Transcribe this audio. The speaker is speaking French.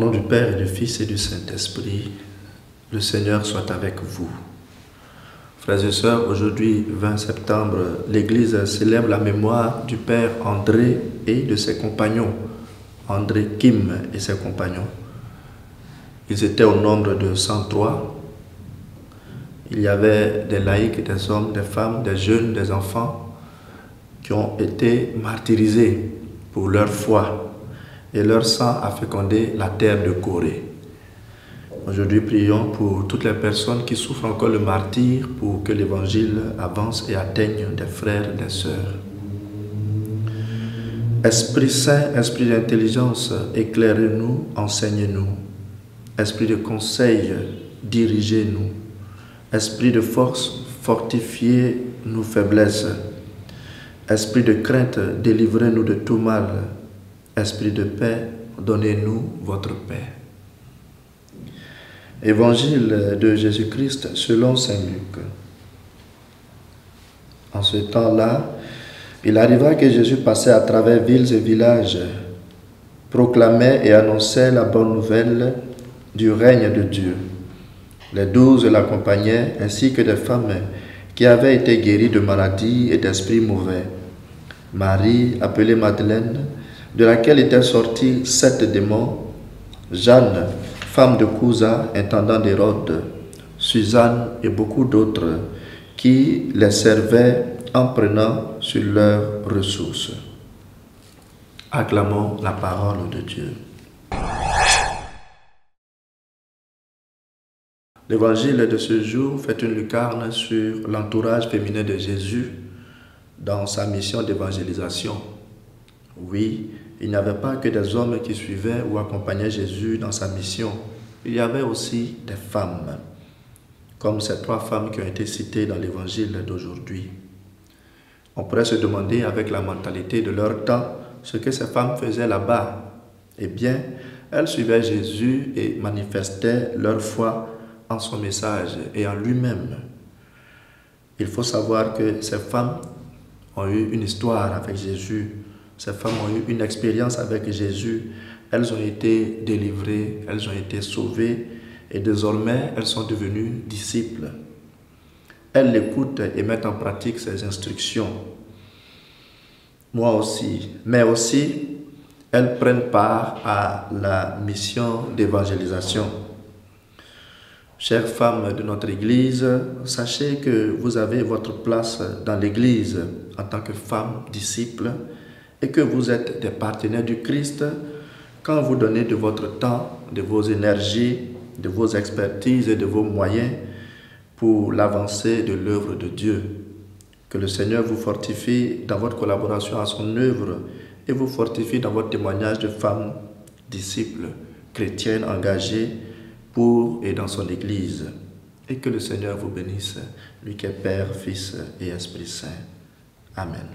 nom du Père et du Fils et du Saint-Esprit, le Seigneur soit avec vous. Frères et sœurs, aujourd'hui, 20 septembre, l'Église célèbre la mémoire du Père André et de ses compagnons, André Kim et ses compagnons. Ils étaient au nombre de 103. Il y avait des laïcs, des hommes, des femmes, des jeunes, des enfants qui ont été martyrisés pour leur foi et leur sang a fécondé la terre de Corée. Aujourd'hui, prions pour toutes les personnes qui souffrent encore le martyre pour que l'Évangile avance et atteigne des frères et des sœurs. Esprit Saint, Esprit d'intelligence, éclairez-nous, enseignez-nous. Esprit de conseil, dirigez-nous. Esprit de force, fortifiez nos faiblesses. Esprit de crainte, délivrez-nous de tout mal. Esprit de paix, donnez-nous votre paix. Évangile de Jésus-Christ selon saint Luc. En ce temps-là, il arriva que Jésus passait à travers villes et villages, proclamait et annonçait la bonne nouvelle du règne de Dieu. Les 12 l'accompagnaient, ainsi que des femmes qui avaient été guéries de maladies et d'esprits mauvais. Marie, appelée Madeleine, de laquelle étaient sortis 7 démons, Jeanne, femme de Cousa, intendant d'Hérode, Suzanne et beaucoup d'autres qui les servaient en prenant sur leurs ressources. Acclamons la parole de Dieu. L'évangile de ce jour fait une lucarne sur l'entourage féminin de Jésus dans sa mission d'évangélisation. Oui, il n'y avait pas que des hommes qui suivaient ou accompagnaient Jésus dans sa mission. Il y avait aussi des femmes, comme ces 3 femmes qui ont été citées dans l'évangile d'aujourd'hui. On pourrait se demander, avec la mentalité de leur temps, ce que ces femmes faisaient là-bas. Eh bien, elles suivaient Jésus et manifestaient leur foi en son message et en lui-même. Il faut savoir que ces femmes ont eu une histoire avec Jésus. Ces femmes ont eu une expérience avec Jésus. Elles ont été délivrées, elles ont été sauvées et désormais elles sont devenues disciples. Elles l'écoutent et mettent en pratique ses instructions. Moi aussi. Mais aussi, elles prennent part à la mission d'évangélisation. Chères femmes de notre Église, sachez que vous avez votre place dans l'Église en tant que femmes disciples et que vous êtes des partenaires du Christ quand vous donnez de votre temps, de vos énergies, de vos expertises et de vos moyens pour l'avancée de l'œuvre de Dieu. Que le Seigneur vous fortifie dans votre collaboration à son œuvre et vous fortifie dans votre témoignage de femmes disciples, chrétiennes engagées pour et dans son Église. Et que le Seigneur vous bénisse, lui qui est Père, Fils et Esprit Saint. Amen.